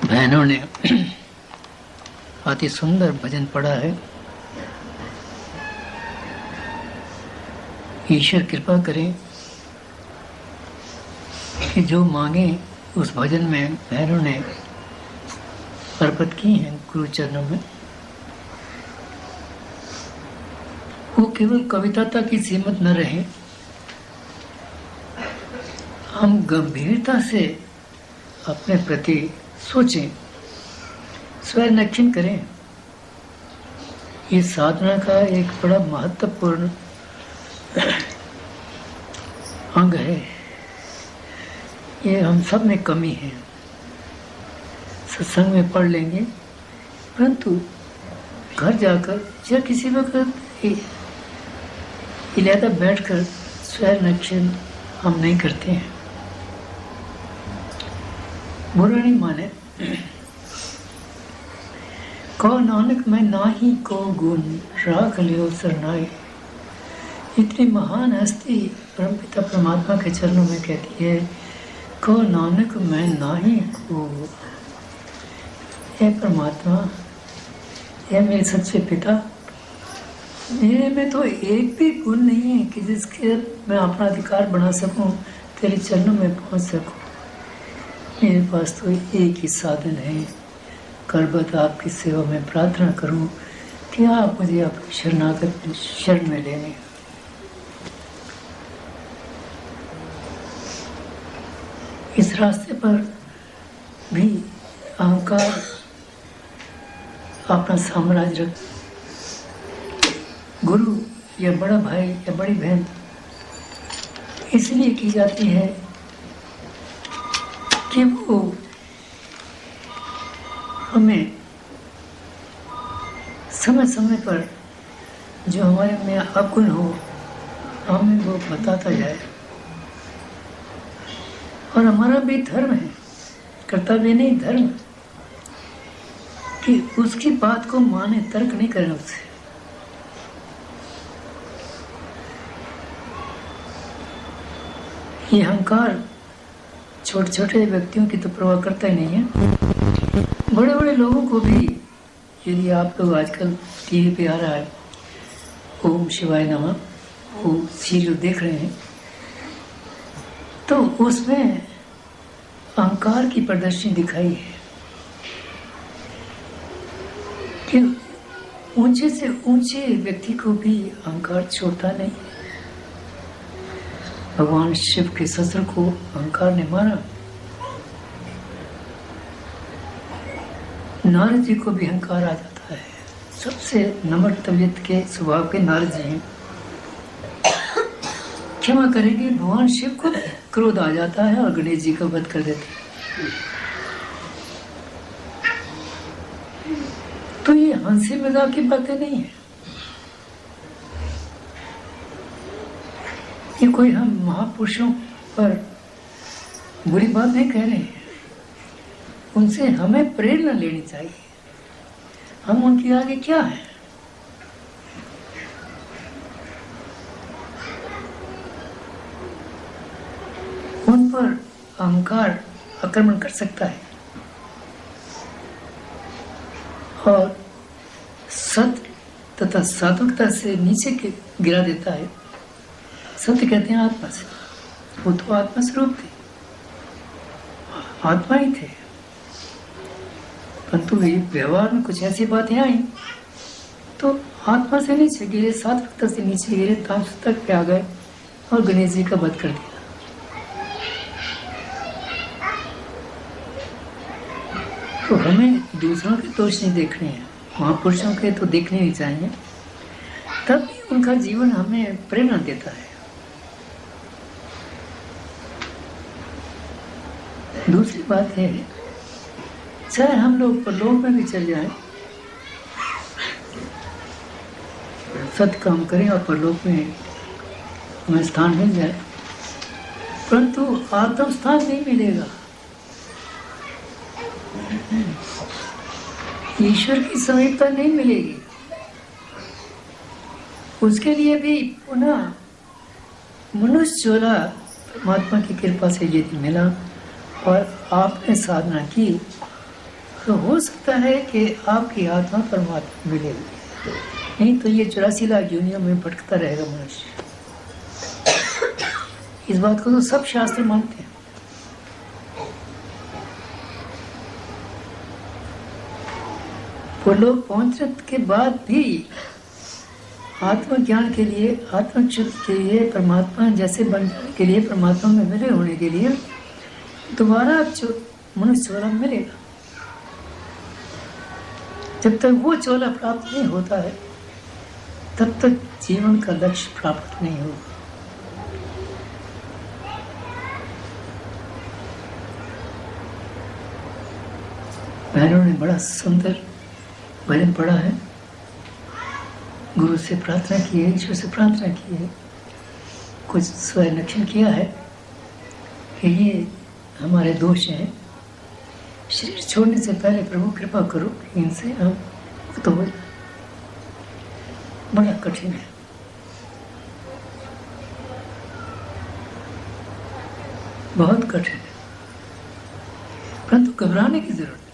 बहनों ने अति सुंदर भजन पढ़ा है। ईश्वर कृपा करें कि जो मांगे उस भजन में बहनों ने अर्पित की हैं गुरु चरणों में, वो केवल कविता तक ही सीमित न रहे। हम गंभीरता से अपने प्रति सोचें, स्वयं निरीक्षण करें। ये साधना का एक बड़ा महत्वपूर्ण अंग है। ये हम सब में कमी है। सत्संग में पढ़ लेंगे, परंतु घर जाकर या किसी वक्त इलाका बैठकर स्वयं निरीक्षण हम नहीं करते हैं। बुरा नहीं माने। कहो नानक मैं नाही को गुण राख लियो सरनाए। इतनी महान हस्ती परमपिता परमात्मा के चरणों में कहती है, कहो नानक मैं नाही को। हे परमात्मा, हे मेरे सच्चे पिता, मेरे में तो एक भी गुण नहीं है कि जिसके मैं अपना अधिकार बना सकूं, तेरे चरणों में पहुंच सकूं। मेरे पास तो एक ही साधन है, करबत आपकी सेवा में प्रार्थना करूं कि आप मुझे अपनी शरणागत शरण में ले लें। इस रास्ते पर भी अहंकार अपना साम्राज्य रख, गुरु या बड़ा भाई या बड़ी बहन इसलिए की जाती है कि वो हमें समय समय पर जो हमारे में अवगुण हो हमें वो बताता जाए। और हमारा भी धर्म है, कर्तव्य नहीं धर्म, कि उसकी बात को माने, तर्क नहीं करें उससे। ये अहंकार छोटे छोटे व्यक्तियों की तो परवाह करता ही नहीं है। बड़े बड़े लोगों को भी, यदि आप लोग आजकल टीवी पे आ रहा है ओम शिवाय नमः, वो सीरियल देख रहे हैं, तो उसमें अहंकार की प्रदर्शनी दिखाई है कि ऊंचे से ऊंचे व्यक्ति को भी अहंकार छोड़ता नहीं। भगवान शिव के शस्त्र को अहंकार ने मारा। नारद जी को भी अहंकार आ जाता है। सबसे नम्र तबीयत के स्वभाव के नारद जी हैं। क्षमा करेंगे, भगवान शिव को क्रोध आ जाता है और गणेश जी का वध कर देते हैं। तो ये हंसी मजाक की बातें नहीं है। ये कोई हम महापुरुषों पर बुरी बात नहीं कह रहे हैं। उनसे हमें प्रेरणा लेनी चाहिए। हम उनके आगे क्या है? उन पर अहंकार आक्रमण कर सकता है और सत्य तथा सात्विकता से नीचे गिरा देता है। सत्य कहते हैं आत्मा से, वो तो आत्मा स्वरूप थे, आत्मा ही थे, परंतु ये व्यवहार में कुछ ऐसी बातें आई तो आत्मा से नीचे गिरे, सात्विकता से नीचे गिरे, तामस तक पे आ गए और गणेश जी का वध कर दिया। तो हमें दूसरों के दोष नहीं देखने हैं, महापुरुषों के तो देखने नहीं चाहिए, तब भी उनका जीवन हमें प्रेरणा देता है। दूसरी बात है, चाहे हम लोग परलोक में भी चल जाएं, सत्य काम करें और परलोक में हमें स्थान मिल जाए, परंतु आत्म स्थान नहीं मिलेगा। ईश्वर की समीपता नहीं मिलेगी। उसके लिए भी पुनः मनुष्य चोला परमात्मा की कृपा से यदि मिला और आपने साधना की तो हो सकता है कि आपकी आत्मा परमात्मा मिलेगी, नहीं तो ये 84 लाख योनियों में भटकता रहेगा मनुष्य। इस बात को तो सब शास्त्र मानते हैं। वो लोग पहुंचने के बाद भी आत्मज्ञान के लिए, आत्मच्युत के लिए, परमात्मा जैसे बन जाने के लिए, परमात्मा में मिले होने के लिए दोबारा जो मनुष्य चोला मिलेगा। जब तक वो चोला प्राप्त नहीं होता है तब तक जीवन का लक्ष्य प्राप्त नहीं होगा। बहनों ने बड़ा सुंदर भजन पढ़ा है, गुरु से प्रार्थना की है, ईश्वर से प्रार्थना की है, कुछ स्वयं किया है कि ये हमारे दोष हैं, शरीर छोड़ने से पहले प्रभु कृपा करो कि इनसे हम मुक्त हो जाए। बड़ा कठिन है, बहुत कठिन है, परंतु घबराने की जरूरत है।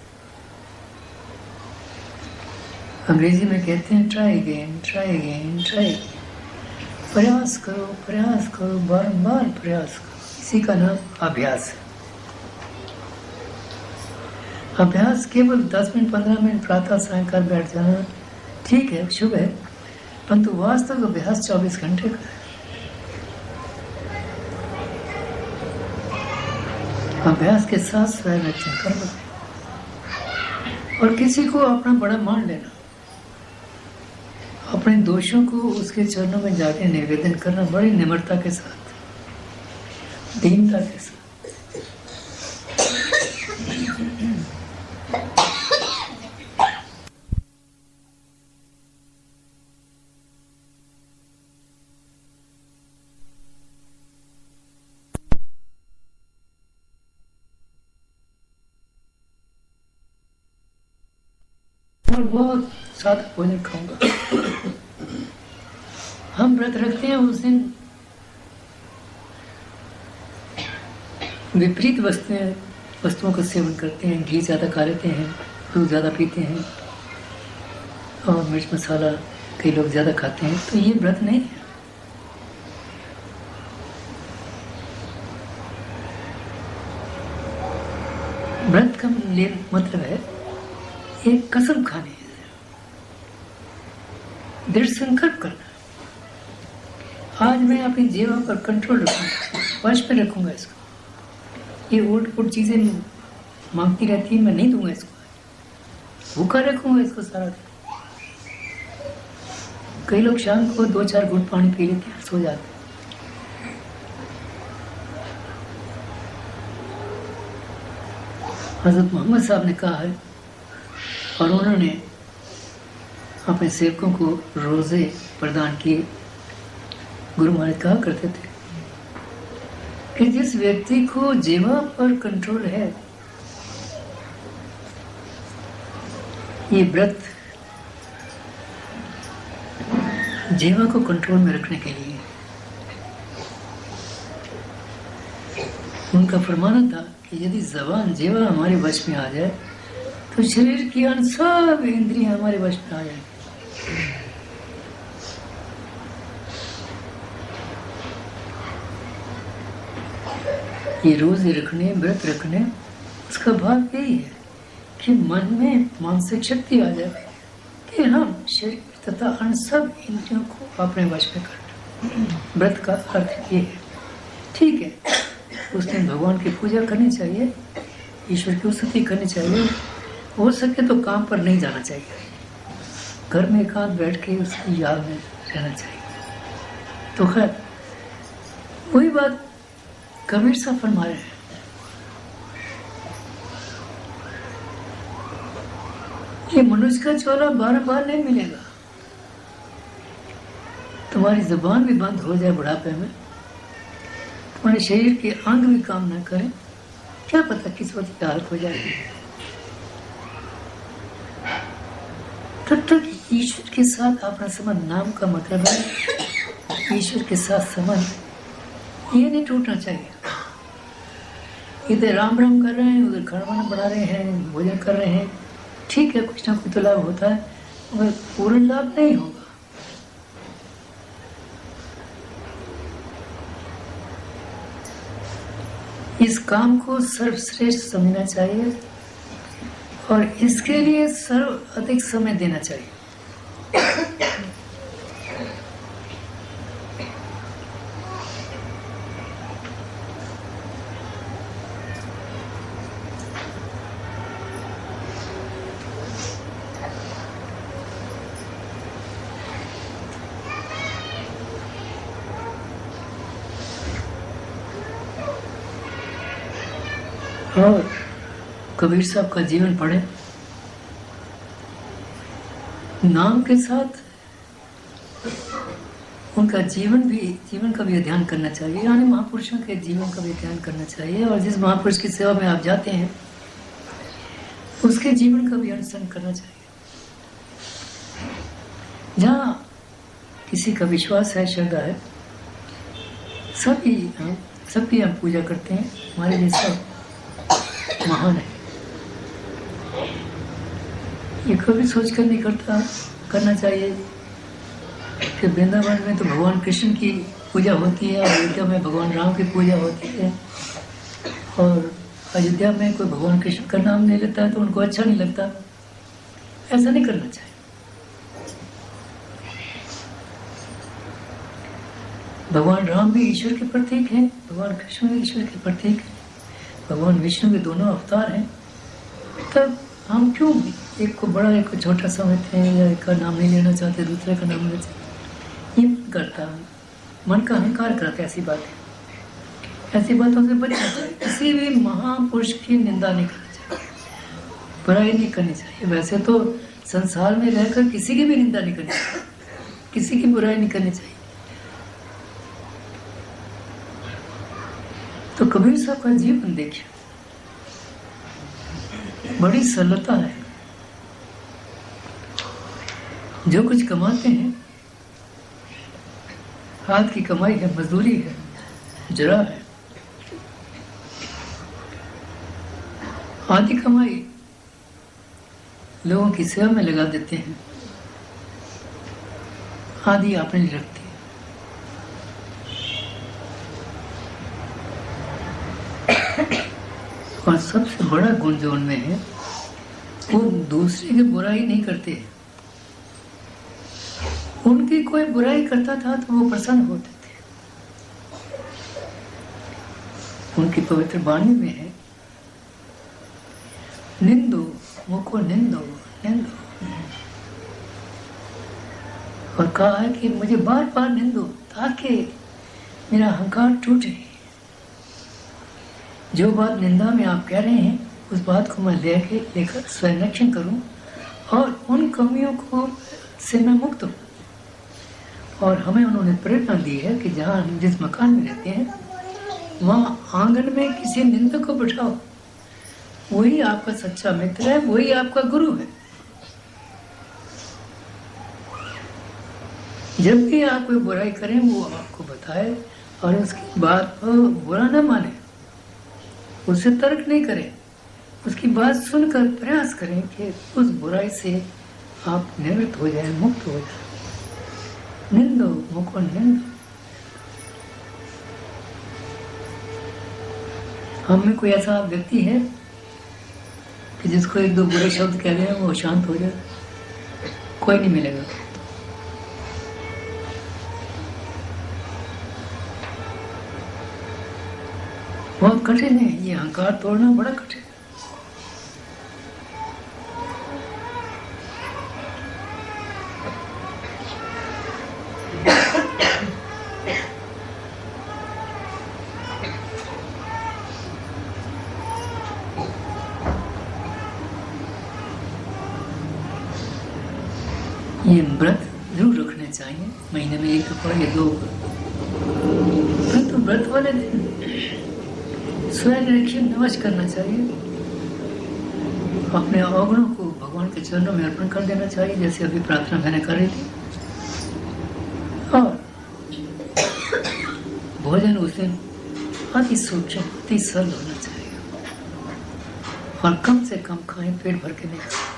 अंग्रेजी में कहते हैं try again, try again, try again. प्रयास करो, प्रयास करो, बारंबार प्रयास करो। इसी का नाम अभ्यास है। अभ्यास केवल 10 मिनट 15 मिनट प्रातः सायंकाल बैठ जाना ठीक है, शुभ है, परंतु वास्तव अभ्यास 24 घंटे का है। अभ्यास के साथ स्वयं रक्षण करना और किसी को अपना बड़ा मान लेना, अपने दोषों को उसके चरणों में जाके निवेदन करना बड़ी निम्रता के साथ, दीनता के साथ। और बहुत सादा भोजन खाऊंगा। हम व्रत रखते हैं, उस दिन विपरीत वस्तुओं का सेवन करते हैं, घी ज़्यादा खा लेते हैं, दूध ज़्यादा पीते हैं और मिर्च मसाला कई लोग ज़्यादा खाते हैं, तो ये व्रत नहीं है। व्रत का मतलब है एक कसम खाने, दृढ़ संकल्प करना। आज मैं अपनी जीवन पर कंट्रोल रखूंगा, वश पे रखूंगा इसको। ये उल्ट पुट चीजें मांगती रहती है, मैं नहीं दूंगा इसको, भूखा रखूंगा इसको सारा दिन। कई लोग शाम को 2-4 घूंट पानी पी लेते हैं, सो जाते हैं। हजरत मोहम्मद साहब ने कहा है, और उन्होंने अपने सेवकों को रोजे प्रदान किए। गुरु महाराज कहा करते थे कि जिस व्यक्ति को जीवा पर कंट्रोल है, ये व्रत जीवा को कंट्रोल में रखने के लिए। उनका फरमाना था कि यदि जबान जीवा हमारे वश में आ जाए तो शरीर की अन्य सब इंद्रियां हमारे वश में आ जाएंगी। ये रोजे रखने, व्रत रखने, उसका भाव यही है कि मन में मानसिक शक्ति आ जाए कि हम शरीर तथा अन्य सब इंद्रियों को अपने वश में कर। व्रत का अर्थ ये है। ठीक है, उस दिन भगवान की पूजा करनी चाहिए, ईश्वर की स्तुति करनी चाहिए, हो सके तो काम पर नहीं जाना चाहिए, घर में एकांत बैठ के उसकी याद में रहना चाहिए। तो खैर वही बात कबीर साहब फरमा रहे हैं, ये मनुष्य का चोला बार नहीं मिलेगा। तुम्हारी जुबान भी बंद हो जाए बुढ़ापे में, तुम्हारे शरीर के अंग भी काम न करें, क्या पता किस वक्त की हालत हो जाएगी। तब तक ईश्वर के साथ अपना संबंध, नाम का मतलब है ईश्वर के साथ संबंध, ये नहीं टूटना चाहिए। इधर राम राम कर रहे हैं, उधर खाना वाना बना रहे हैं, भोजन कर रहे हैं, ठीक है, कुछ ना कुछ तो लाभ होता है, मगर पूर्ण लाभ नहीं होगा। इस काम को सर्वश्रेष्ठ समझना चाहिए और इसके लिए सर्व अधिक समय देना चाहिए। और कबीर साहब का जीवन पढ़े, नाम के साथ उनका जीवन का भी अध्ययन करना चाहिए, यानी महापुरुषों के जीवन का भी अध्ययन करना चाहिए। और जिस महापुरुष की सेवा में आप जाते हैं उसके जीवन का भी अनुसरण करना चाहिए। जहाँ किसी का विश्वास है, श्रद्धा है, सभी हम पूजा करते हैं, हमारे लिए सब महान है। ये कभी सोचकर नहीं करना चाहिए कि वृंदावन में तो भगवान कृष्ण की पूजा होती है, अयोध्या में भगवान राम की पूजा होती है, और अयोध्या में कोई भगवान कृष्ण का नाम नहीं लेता है तो उनको अच्छा नहीं लगता। ऐसा नहीं करना चाहिए। भगवान राम भी ईश्वर के प्रतीक हैं, भगवान कृष्ण भी ईश्वर के प्रतीक हैं, भगवान विष्णु के दोनों अवतार हैं। तब हम क्यों एक को बड़ा एक को छोटा समझते हैं, या एक का नाम नहीं लेना चाहते, दूसरे का नाम लेना चाहते? ये मन करता है, मन का अहंकार करता है। ऐसी बातों से बचना चाहिए। किसी भी महापुरुष की निंदा नहीं करनी चाहिए, बुराई नहीं करनी चाहिए। वैसे तो संसार में रहकर किसी की भी निंदा नहीं करनी चाहिए, किसी की बुराई नहीं करनी चाहिए। तो कबीर साहब का जीवन देखिए, बड़ी सरलता है। जो कुछ कमाते हैं, हाथ की कमाई है, मजदूरी है, जरा है, आधी कमाई लोगों की सेवा में लगा देते हैं, आधी अपने लिए रखते हैं। और सबसे बड़ा गुण जो उनमें है, वो दूसरे की बुराई नहीं करते। उनकी कोई बुराई करता था तो वो प्रसन्न होते थे। उनकी पवित्र वाणी में है, निंदो मुको निंदो निंदो, और कहा है कि मुझे बार बार निंदो ताकि मेरा अहंकार टूटे। जो बात निंदा में आप कह रहे हैं, उस बात को मैं लेकर संरक्षण करूं और उन कमियों को से मैं मुक्त हूं। और हमें उन्होंने प्रेरणा दी है कि जहां हम जिस मकान में रहते हैं, वहां आंगन में किसी निंदक को बिठाओ। वही आपका सच्चा मित्र है, वही आपका गुरु है। जब भी आप कोई बुराई करें, वो आपको बताए और उसकी बात को बुरा न माने, उससे तर्क नहीं करें, उसकी बात सुनकर प्रयास करें कि उस बुराई से आप निवृत्त हो जाए, मुक्त हो जाए। निंदो मुको निंदो। हम में कोई ऐसा व्यक्ति है कि जिसको एक दो बुरे शब्द कह दें वो शांत हो जाए? कोई नहीं मिलेगा। बहुत कठिन है, ये अहंकार तोड़ना बड़ा कठिन है। ये व्रत जरूर रखने चाहिए, महीने में एक दफा या दो। तो व्रत वाले दिन स्वयं निरीक्षण नमस्कार करना चाहिए, अपने अवगुणों को भगवान के चरणों में अर्पण कर देना चाहिए, जैसे अभी प्रार्थना मैंने कर रही थी। और भोजन उस दिन अति सूक्ष्म, अति सरल होना चाहिए और कम से कम खाएं, पेट भर के नहीं खाएं।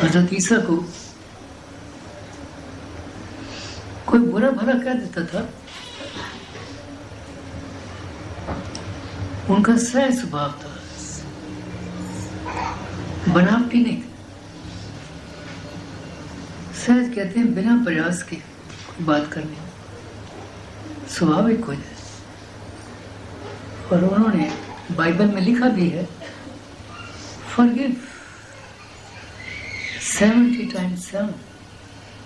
हजरत ईसा को कोई बुरा भला कह देता था, उनका सहज स्वभाव था, बनावटी नहीं। सहज कहते हैं बिना प्रयास के बात करने, स्वाभाविक हो जाए। और उन्होंने बाइबल में लिखा भी है, फॉरगिव 70 times 7,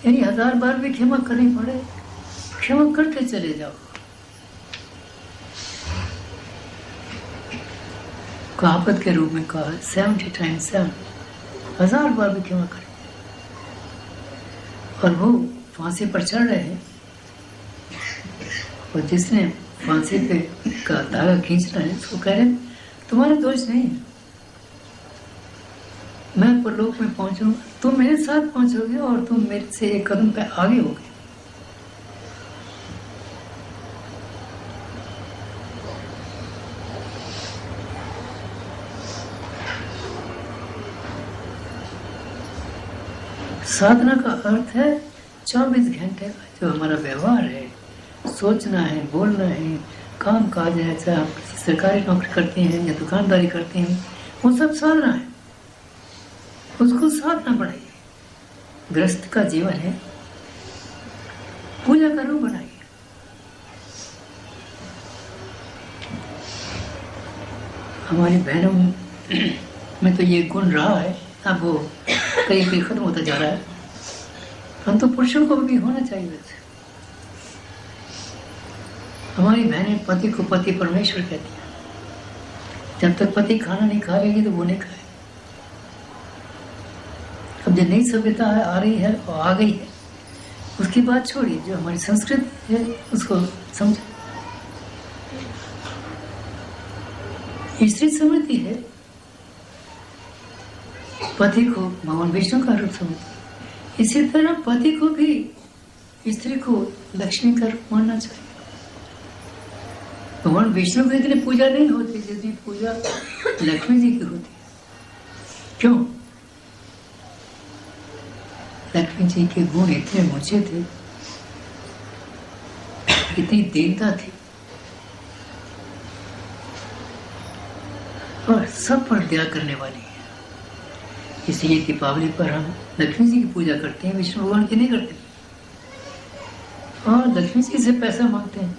यानी 1000 बार भी क्षमा करनी पड़े, क्षमा करते चले जाओ। कहावत के रूप में कहा 70 times 7, 1000 बार भी क्षमा करें। और वो फांसी पर चढ़ रहे हैं, और जिसने फांसी पे का धागा खींचना है उसको कह रहे हैं तुम्हारा दोष नहीं है, मैं परलोक में पहुंचूंगा, तुम मेरे साथ पहुंचोगे और तुम मेरे से एक कदम पे आगे होगे। साधना का अर्थ है 24 घंटे का जो हमारा व्यवहार है, सोचना है, बोलना है, काम काज है, चाहे आप सरकारी नौकरी करते हैं या दुकानदारी करते हैं, वो सब साधना है, उसको साधना बढ़ाइए। गृहस्थ का जीवन है, पूजा का रूप बनाइए। हमारी बहनों में तो ये गुण रहा है, अब वो कहीं कहीं खत्म होता जा रहा है, परंतु पुरुषों को भी होना चाहिए। वैसे हमारी बहनें पति को पति परमेश्वर कहती हैं, जब तक पति खाना नहीं खा लेगी तो वो नहीं खाए। अब जो नई सभ्यता आ रही है और आ गई है, उसकी बात छोड़िए, जो हमारी संस्कृति है उसको समझे। स्त्री समझती है पति को भगवान विष्णु का रूप समझती, इसी तरह पति को भी स्त्री को लक्ष्मी का रूप मानना चाहिए। भगवान विष्णु की इतनी पूजा नहीं होती जितनी पूजा लक्ष्मी जी की होती है। क्यों? लक्ष्मी जी के गुण इतने ऊंचे थे, इतनी दीनता थी, और सब पर दया करने वाली है। इसलिए दीपावली पर हम लक्ष्मी जी की पूजा करते हैं, विष्णु भगवान की नहीं करते, और लक्ष्मी जी से पैसा मांगते हैं।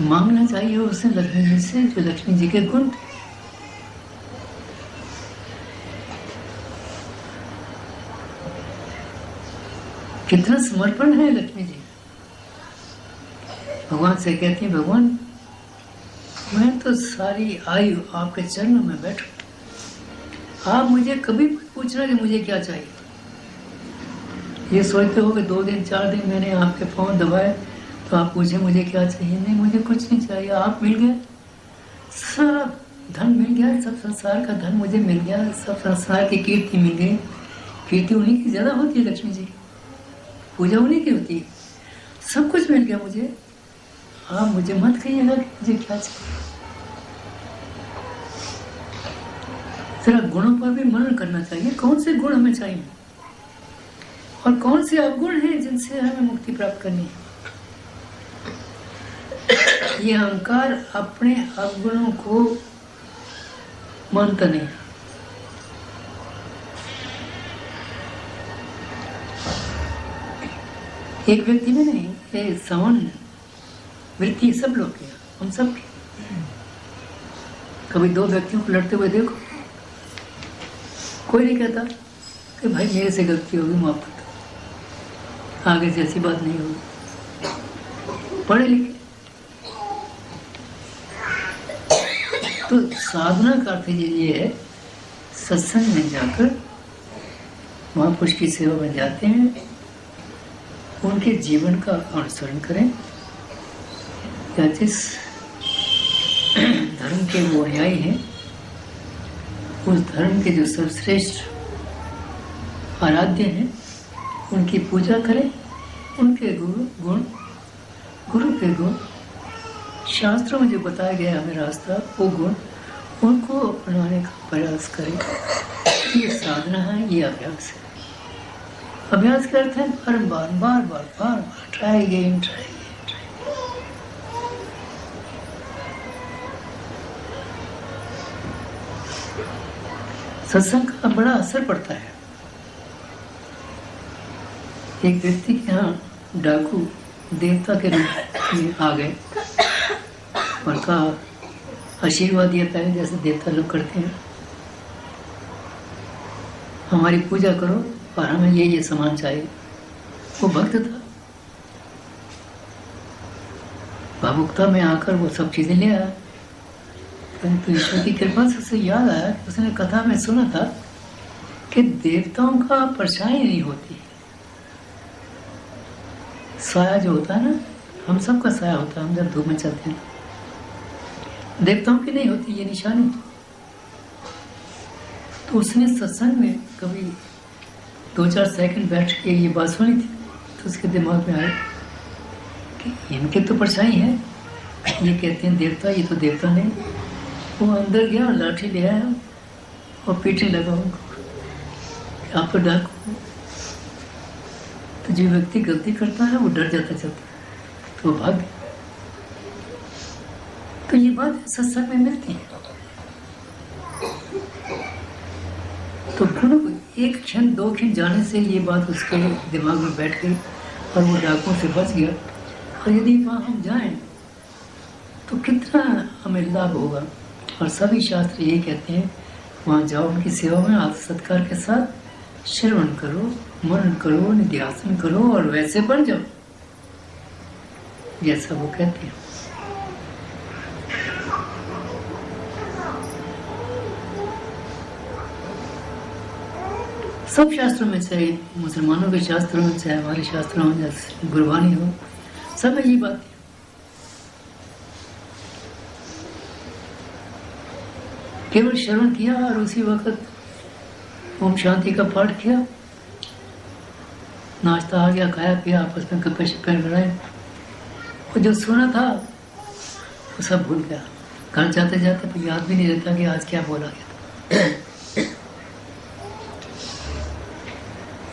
मांगना चाहिए उसे लक्ष्मी जी से जो लक्ष्मी जी के गुण थे। कितना समर्पण है लक्ष्मी जी, भगवान से कहती है भगवान मैं तो सारी आयु आपके चरणों में बैठूं, आप मुझे कभी पूछना कि मुझे क्या चाहिए। ये सोचते हो कि 2 दिन 4 दिन मैंने आपके पाँव दबाए तो आप पूछे मुझे क्या चाहिए। नहीं, मुझे कुछ नहीं चाहिए, आप मिल गए, सारा धन मिल गया, सब संसार का धन मुझे मिल गया, सब संसार की कीर्ति मिल गई। कीर्ति उन्हीं की ज्यादा होती है, लक्ष्मी जी पूजा उन्हीं की होती है। सब कुछ मिल गया मुझे, आप मुझे मत कहिएगा कि मुझे क्या चाहिए। जरा गुणों पर भी मनन करना चाहिए, कौन से गुण हमें चाहिए और कौन से अवगुण हैं जिनसे हमें मुक्ति प्राप्त करनी है। ये अहंकार अपने अवगुणों को मानता नहीं। एक व्यक्ति में नहीं, ये सामान्य वृत्ति सब लोग की, हम सब की। कभी 2 व्यक्तियों को लड़ते हुए देखो, कोई नहीं कहता कि भाई मेरे से गलती होगी, माफ कर दो, आगे से ऐसी बात नहीं होगी। पढ़े लिखे तो साधना का अर्थ ये है, सत्संग में जाकर महापुरुष की सेवा में जाते हैं, उनके जीवन का अनुसरण करें, या जिस धर्म के वो अनुयायी हैं उस धर्म के जो सर्वश्रेष्ठ आराध्य हैं उनकी पूजा करें, उनके गुरु के गुण, शास्त्रों में जो बताया गया हमें रास्ता, वो गुण उनको अपनाने का प्रयास करें। ये साधना है, ये अभ्यास है। अभ्यास करते हैं बार बार ट्राई अगेन, ट्राई अगेन। सत्संग का बड़ा असर पड़ता है। एक व्यक्ति के यहाँ डाकू देवता के रूप में आ गए और कहा, आशीर्वाद दिया पहले जैसे देवता लोग करते हैं, हमारी पूजा करो और हमें ये सामान चाहिए। वो भक्त था, भावुकता में आकर वो सब चीजें ले आया। परंतु ईश्वर की कृपा से उसे याद आया कि उसने कथा में सुना था कि देवताओं का परछाई नहीं होती। साया जो होता है ना, हम सबका साया होता है, हम जब धूप में चलते हैं, देवताओं की नहीं होती ये निशानी। तो उसने सत्संग में कभी 2-4 सेकंड बैठ के ये बात सुनी थी, तो उसके दिमाग में आया कि इनके तो परछाई है, ये कहते हैं देवता, ये तो देवता नहीं। वो अंदर गया और लाठी ले आया और पीटने लगा उनको, आप तो डाकू। तो जो व्यक्ति गलती करता है वो डर जाता चलता, तो भाग गया। तो ये बात सत्संग में मिलती है। तो एक क्षण 2 क्षण जाने से ये बात उसके दिमाग में बैठ गई और वो डाकुओं से बच गया। और यदि वहाँ हम जाएं तो कितना हमें लाभ होगा। और सभी शास्त्र यही कहते हैं, वहाँ जाओ, उनकी सेवा में आदर सत्कार के साथ श्रवण करो, मनन करो, निध्यासन करो और वैसे बन जाओ जैसा वो कहते हैं। सब शास्त्रों में, चाहे मुसलमानों के शास्त्रों में, चाहे हमारे शास्त्रों में, जैसे गुरबानी हो, सब में ये बात है। केवल श्रवण किया और उसी वक्त ओम शांति का पाठ किया, नाश्ता आ गया, खाया पिया, आपस में गप्पे शप्पे लड़ाए, वो जो सुना था वो सब भूल गया। घर जाते जाते तो याद भी नहीं रहता कि आज क्या बोला गया था।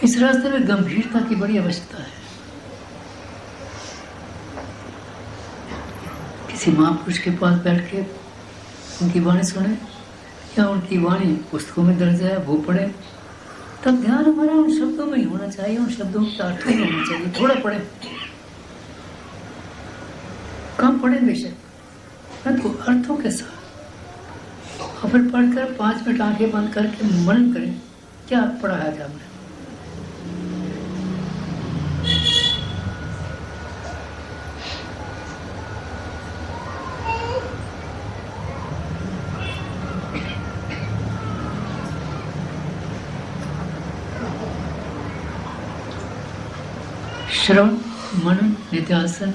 इस रास्ते में गंभीरता की बड़ी आवश्यकता है। किसी महापुरुष के पास बैठ के उनकी वाणी सुने या उनकी वाणी पुस्तकों में दर्ज है वो पढ़े, तब ध्यान हमारा उन शब्दों में ही होना चाहिए, उन शब्दों के अर्थों में होना चाहिए। थोड़ा पढ़े, कम पढ़े बेशक, परंतु अर्थों के साथ। और फिर पढ़कर 5 मिनट आंखें बंद करके मनन करें, क्या पढ़ा है आपने। श्रवण, मनन, निध्यासन